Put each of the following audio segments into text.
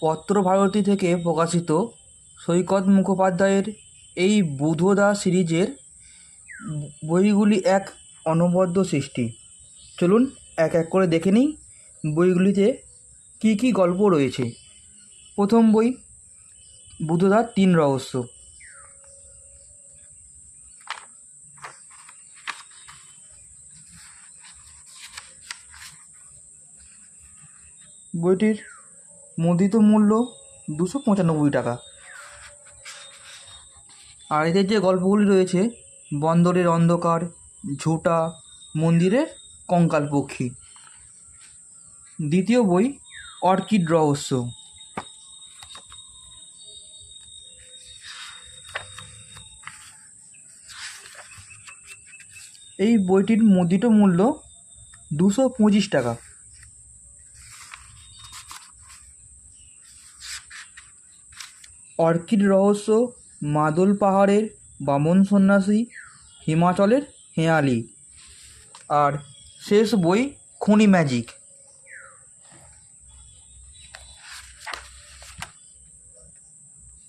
পত্রভারতী থেকে প্রকাশিত সৈকত মুখোপাধ্যায়ের এই বুধদা সিরিজের বইগুলি এক অনবদ্য সৃষ্টি। চলুন এক এক করে দেখে নিই বইগুলিতে কী কী গল্প রয়েছে। প্রথম বই, বুধদার 3 রহস্য। বইটির মুদ্রিত মূল্য 295 টাকা। আর এদের যে গল্পগুলি রয়েছে, বন্দরের অন্ধকার, ঝুঁটা, মন্দিরের কঙ্কাল পক্ষী। দ্বিতীয় বই, অর্কিড রহস্য। এই বইটির মুদ্রিত মূল্য 225 টাকা। অর্কিড রহস্য মাদল পাহাড়ের বামন সন্ন্যাসী, হিমাচলের হেঁয়ালি। আর শেষ বই, খনি ম্যাজিক।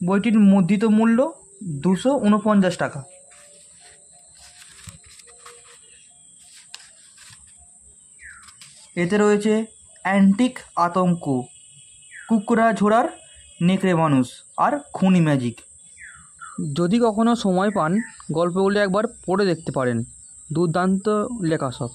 বইটির মুদ্রিত মূল্য 249 টাকা। এতে রয়েছে অ্যান্টিক আতঙ্ক, কুকড়া ঝোড়ার নেকড়ে মানুষ আর খনি ম্যাজিক। যদি কখনো সময় পান, গল্পগুলি একবার পড়ে দেখতে পারেন, দুর্দান্ত লেখা সব।